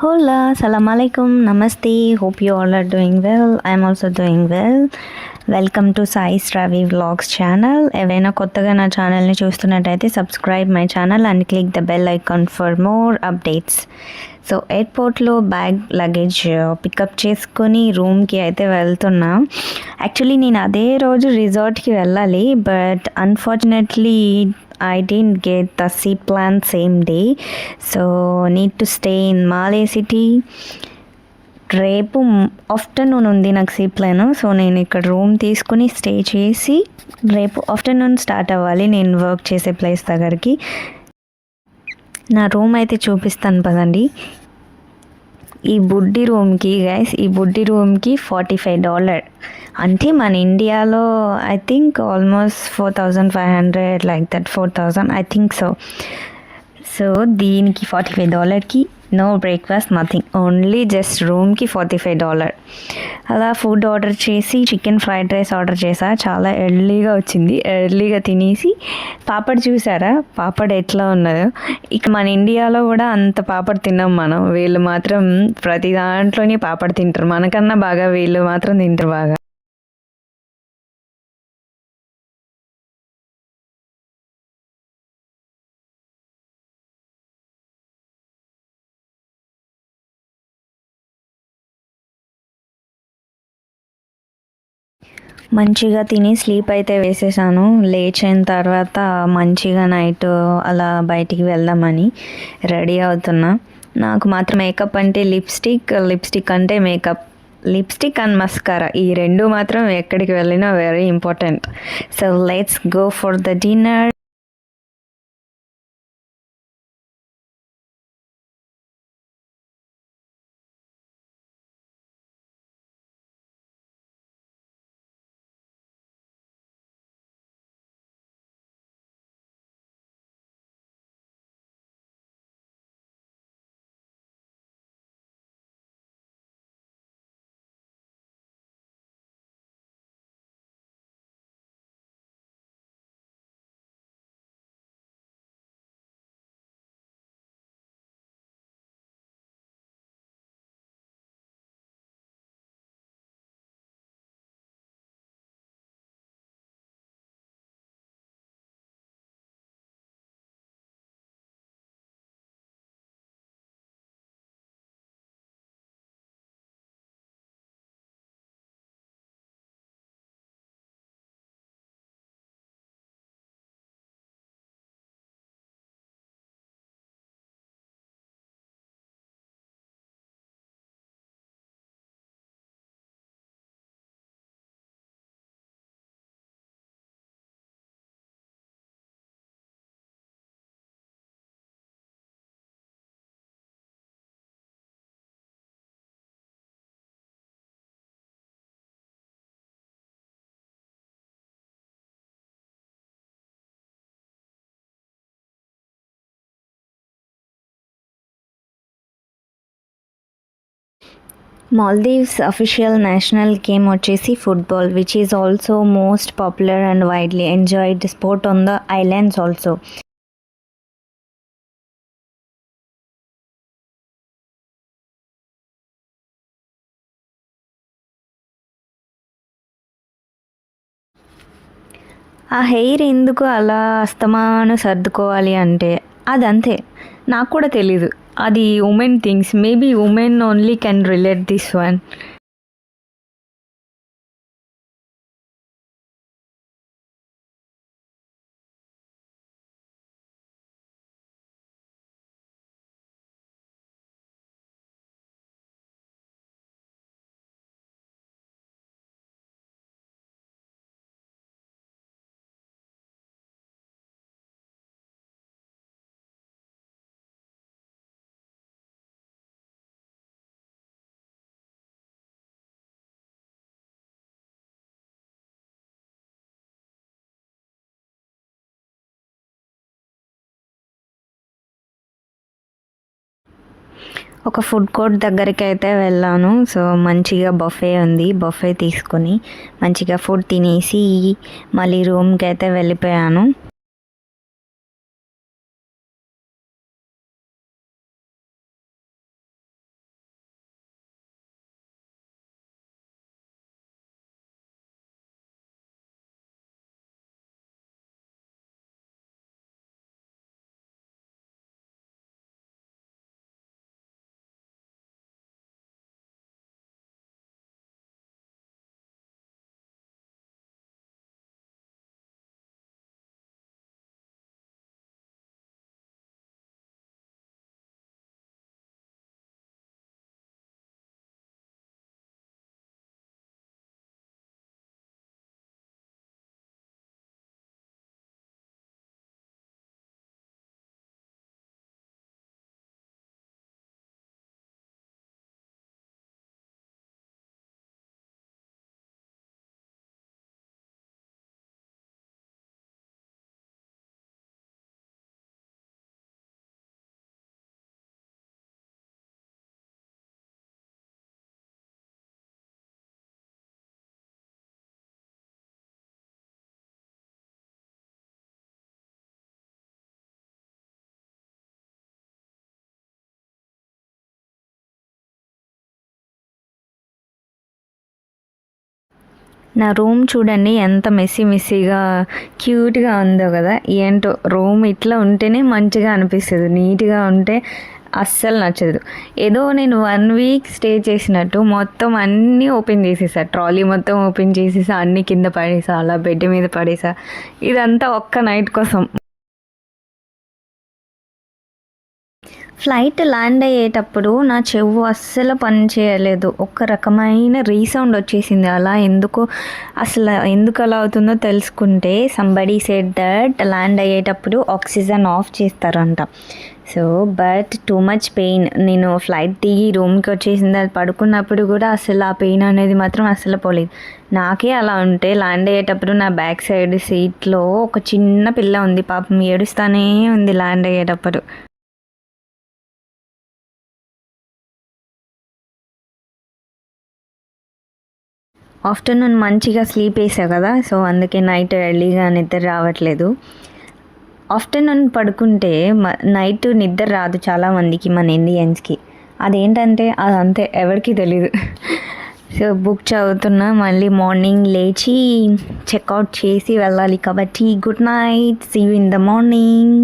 Hola, salam alaikum, namaste. Hope you all are doing well. I'm also doing well. Welcome to Sai's Ravi vlogs channel. ఎవరైనా కొత్తగా నా ఛానల్ని చూస్తున్నట్టయితే subscribe my channel and click the bell icon for more updates. So ఎయిర్పోర్ట్లో bag luggage pickup చేసుకొని రూమ్కి అయితే వెళ్తున్నా. యాక్చువల్లీ నేను అదే రోజు రిసార్ట్కి వెళ్ళాలి, but unfortunately I didn't get the seat plan same day, so need to stay in Malay City. రేపు ఆఫ్టర్నూన్ ఉంది నాకు సీ ప్లాన్. సో నేను ఇక్కడ రూమ్ తీసుకుని స్టే చేసి రేపు ఆఫ్టర్నూన్ స్టార్ట్ అవ్వాలి నేను వర్క్ చేసే ప్లేస్ దగ్గరికి. నా రూమ్ అయితే చూపిస్తాను పదండి. ఈ బుడ్డి రూమ్కి $45, అంటే మన ఇండియాలో I think almost 4,500 like that, 4,000 I think so దీనికి $45కి no breakfast, nothing, only just రూమ్కి $45. అలా ఫుడ్ ఆర్డర్ చేసి చికెన్ ఫ్రైడ్ రైస్ ఆర్డర్ చేసా. చాలా ఎర్లీగా వచ్చింది. ఎర్లీగా తినేసి పాపడ్ చూసారా, పాపడ్ ఎట్లా ఉన్నదో. ఇక మన ఇండియాలో కూడా అంత పాపడ్ తిన్నాం మనం. వీళ్ళు మాత్రం ప్రతి దాంట్లోనే పాపడ్ తింటారు. మనకన్నా బాగా వీళ్ళు మాత్రం తింటారు బాగా. మంచిగా తిని స్లీప్ అయితే వేసేసాను. లేచిన తర్వాత మంచిగా నైట్ అలా బయటికి వెళ్దామని రెడీ అవుతున్నా. నాకు మాత్రం మేకప్ అంటే లిప్స్టిక్ అంటే మేకప్, లిప్స్టిక్ అండ్ మస్కారా, ఈ రెండు మాత్రం ఎక్కడికి వెళ్ళినా very important. So let's go for the dinner. Maldives official national game వచ్చేసి football, which is also most popular and widely enjoyed sport on the islands also. ఆ hair ఎందుకు అలా అస్తమాను సర్దుకోవాలి అంటే అదంతే, నాకు కూడా తెలీదు. అది women things, maybe women only can relate this one. ఒక ఫుడ్ కోర్ట్ దగ్గరికి అయితే వెళ్ళాను. సో మంచిగా బఫే ఉంది. బఫే తీసుకొని మంచిగా ఫుడ్ తినేసి మళ్ళీ రూమ్కి అయితే వెళ్ళిపోయాను. నా రూమ్ చూడండి ఎంత మెస్సీగా క్యూట్గా ఉందో కదా. ఏంటో రూమ్ ఇట్లా ఉంటేనే మంచిగా అనిపిస్తుంది, నీట్గా ఉంటే అస్సలు నచ్చదు. ఏదో నేను 1 వీక్ స్టే చేసినట్టు మొత్తం అన్నీ ఓపెన్ చేసేసా, ట్రాలీ మొత్తం ఓపెన్ చేసేసా, అన్నీ కింద పడేసా, అలా బెడ్ మీద పడేసా. ఇదంతా ఒక్క నైట్ కోసం. ఫ్లైట్ ల్యాండ్ అయ్యేటప్పుడు నా చెవు అస్సలు పని చేయలేదు, ఒక రకమైన రీసౌండ్ వచ్చేసింది. అలా ఎందుకు అలా అవుతుందో తెలుసుకుంటే, సంబడీ సెడ్ దట్ ల్యాండ్ అయ్యేటప్పుడు ఆక్సిజన్ ఆఫ్ చేస్తారంట. So but too much pain. నేను ఫ్లైట్ దిగి రూమ్కి వచ్చేసింది, అది పడుకున్నప్పుడు కూడా అసలు ఆ పెయిన్ అనేది మాత్రం అస్సలు పోలేదు. నాకే అలా ఉంటే ల్యాండ్ అయ్యేటప్పుడు నా బ్యాక్ సైడ్ సీట్లో ఒక చిన్న పిల్ల ఉంది, పాపం ఏడుస్తానే ఉంది ల్యాండ్ అయ్యేటప్పుడు. ఆఫ్టర్నూన్ మంచిగా స్లీప్ వేసా కదా, సో అందుకే నైట్ ఎర్లీగా నిద్ర రావట్లేదు. ఆఫ్టర్నూన్ పడుకుంటే నైట్ నిద్ర రాదు చాలామందికి, మన ఇండియన్స్కి. అదేంటంటే అదంతే, ఎవరికి తెలీదు. సో బుక్ చదువుతున్నా, మళ్ళీ మార్నింగ్ లేచి చెక్అవుట్ చేసి వెళ్ళాలి కాబట్టి good night, see you in the morning.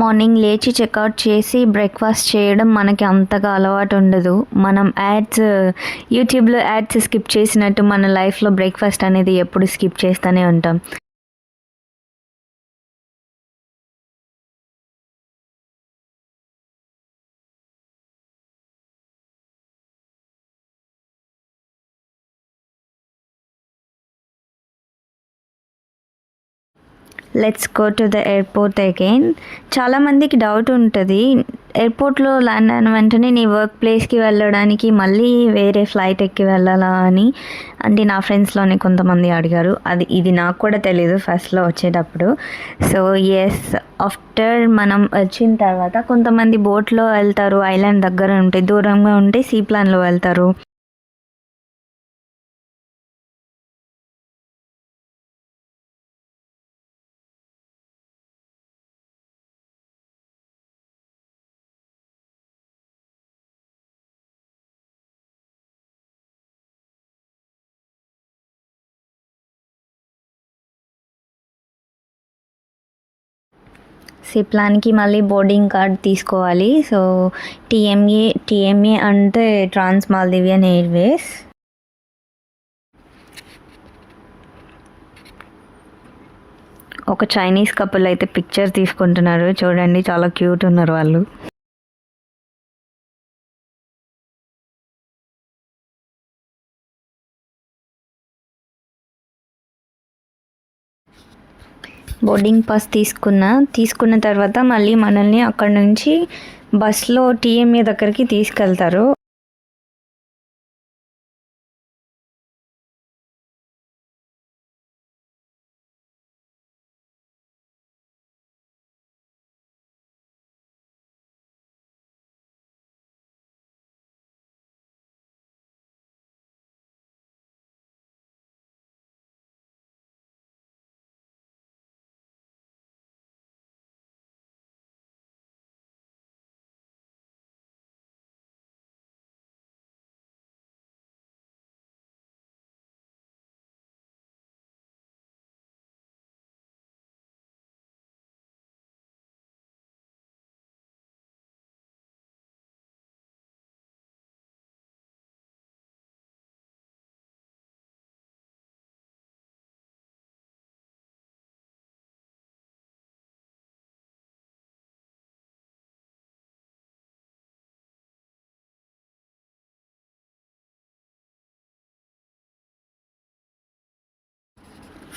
Morning లేచి చెక్అవుట్ చేసి బ్రేక్ఫాస్ట్ చేయడం మనకి అంతగా అలవాటు ఉండదు. మనం యూట్యూబ్లో యాడ్స్ స్కిప్ చేసినట్టు మన లైఫ్లో బ్రేక్ఫాస్ట్ అనేది ఎప్పుడు స్కిప్ చేస్తూనే ఉంటాం. Let's go to the airport again. చాలామందికి డౌట్ ఉంటుంది, ఎయిర్పోర్ట్లో ల్యాండ్ అయిన వెంటనే నీ వర్క్ ప్లేస్కి వెళ్ళడానికి మళ్ళీ వేరే ఫ్లైట్ ఎక్కి వెళ్ళాలా అని. అంటే నా ఫ్రెండ్స్లోనే కొంతమంది అడిగారు, ఇది నాకు కూడా తెలీదు ఫస్ట్లో వచ్చేటప్పుడు. సో ఎస్, ఆఫ్టర్ మనం వచ్చిన తర్వాత కొంతమంది బోట్లో వెళ్తారు, ఐలాండ్ దగ్గర ఉంటే, దూరంగా ఉంటే సీ ప్లాన్లో వెళ్తారు. సీ ప్లాన్కి మళ్ళీ బోర్డింగ్ కార్డ్ తీసుకోవాలి. సో టీఎంఏ అంటే ట్రాన్స్ మాల్దీవియన్ ఎయిర్వేస్. ఒక చైనీస్ కపుల్ అయితే పిక్చర్ తీసుకుంటున్నారు, చూడండి చాలా క్యూట్ ఉన్నారు వాళ్ళు. బోర్డింగ్ పాస్ తీసుకున్న తర్వాత మళ్ళీ మనల్ని అక్కడ నుంచి బస్లో టీఎంఏ దగ్గరికి తీసుకెళ్తారు.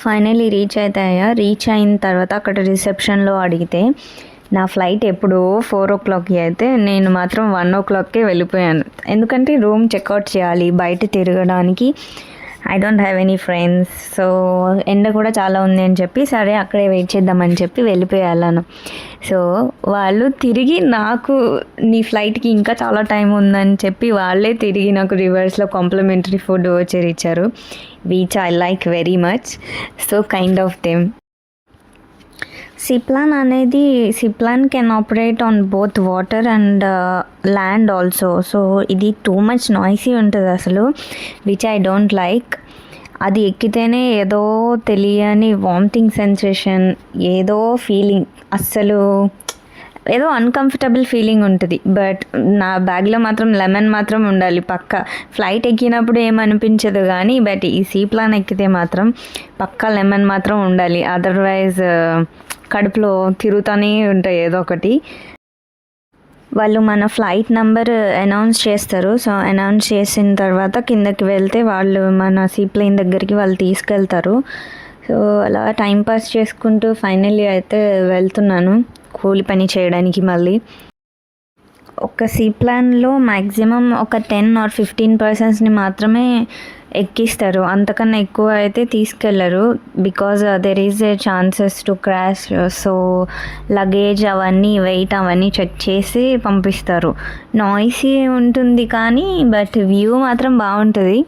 ఫైనలీ రీచ్ అయిన తర్వాత అక్కడ రిసెప్షన్లో అడిగితే నా ఫ్లైట్ ఎప్పుడో 4 o'clockకి అయితే నేను మాత్రం 1 o'clockకే వెళ్ళిపోయాను. ఎందుకంటే రూమ్ చెక్అవుట్ చేయాలి, బయట తిరగడానికి. I don't have any friends. So ఎండ కూడా చాలా ఉంది అని చెప్పి సరే అక్కడే వెయిట్ చేద్దామని చెప్పి వెళ్ళిపోయాను. సో వాళ్ళు తిరిగి నాకు నీ ఫ్లైట్కి ఇంకా చాలా టైం ఉందని చెప్పి వాళ్ళే తిరిగి నాకు రివర్స్లో కాంప్లిమెంటరీ ఫుడ్ వచ్చేది ఇచ్చారు, which I like very much. So kind of them. Seaplane can operate on both water and land also. So ఇది టూ మచ్ నాయిసీ ఉంటుంది అసలు, విచ్ ఐ డోంట్ లైక్. అది ఎక్కితేనే ఏదో తెలియని వామిటింగ్ సెన్సేషన్, ఏదో ఫీలింగ్, అస్సలు ఏదో అన్కంఫర్టబుల్ ఫీలింగ్ ఉంటుంది. బట్ నా బ్యాగ్లో మాత్రం లెమన్ మాత్రం ఉండాలి పక్కా. ఫ్లైట్ ఎక్కినప్పుడు ఏమనిపించదు కానీ బట్ ఈ సీప్లాన్ ఎక్కితే మాత్రం పక్కా లెమన్ మాత్రం ఉండాలి. అదర్వైజ్ కడుపులో తిరుగుతూనే ఉంటాయి ఏదో ఒకటి. వాళ్ళు మన ఫ్లైట్ నెంబర్ అనౌన్స్ చేస్తారు. సో అనౌన్స్ చేసిన తర్వాత కిందకి వెళ్తే వాళ్ళు మన సీప్లేన్ దగ్గరికి వాళ్ళు తీసుకెళ్తారు. సో అలా టైంపాస్ చేసుకుంటూ ఫైనల్లీ అయితే వెళ్తున్నాను కూలి పని చేయడానికి. మళ్ళీ ఒక సీప్లాన్లో మ్యాక్సిమం ఒక 10 or 15 personsని మాత్రమే ఎక్కిస్తారు, అంతకన్నా ఎక్కువ అయితే తీసుకెళ్లరు. Because there is a chances to crash. So luggage అవన్నీ వెయిట్ అవన్నీ చెక్ చేసి పంపిస్తారు. నాయిసీ ఉంటుంది కానీ బట్ వ్యూ మాత్రం బాగుంటుంది.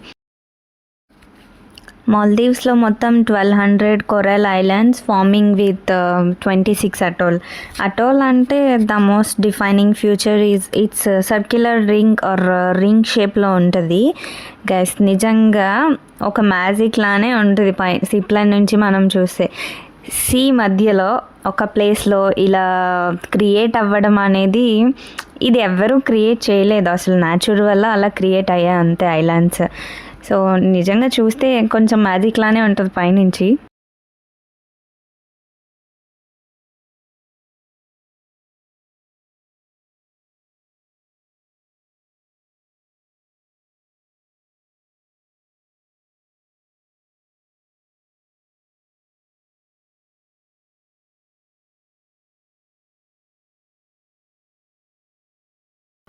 మాల్దీవ్స్లో మొత్తం 1200 coral islands forming with 26 atoll. Atoll అంటే the most defining future it's circular ring or ring షేప్లో ఉంటుంది గైస్. నిజంగా ఒక మ్యాజిక్ లానే ఉంటుంది సిప్లైన్ నుంచి మనం చూస్తే. సీ మధ్యలో ఒక ప్లేస్లో ఇలా క్రియేట్ అవ్వడం అనేది ఇది ఎవ్వరూ క్రియేట్ చేయలేదు అసలు, న్యాచురల్ వల్ల అలా క్రియేట్ అయ్యాయి అంతే ఐలాండ్స్. సో నిజంగా చూస్తే కొంచెం మ్యాజిక్ లానే ఉంటుంది పైనుంచి.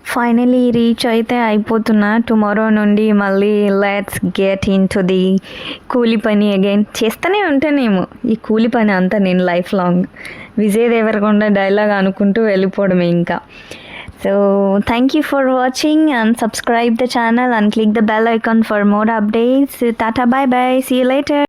ఫైనలీ రీచ్ అయితే అయిపోతున్నా. టుమారో నుండి మళ్ళీ let's get in to the కూలి పని అగైన్. చేస్తూనే ఉంటానేమో ఈ కూలి పని అంతా నేను life long. Vijay Deverakonda dialogue అనుకుంటూ వెళ్ళిపోవడమే ఇంకా. So thank you for watching and subscribe the channel and click the bell icon for more updates. Tata, bye bye, see you later.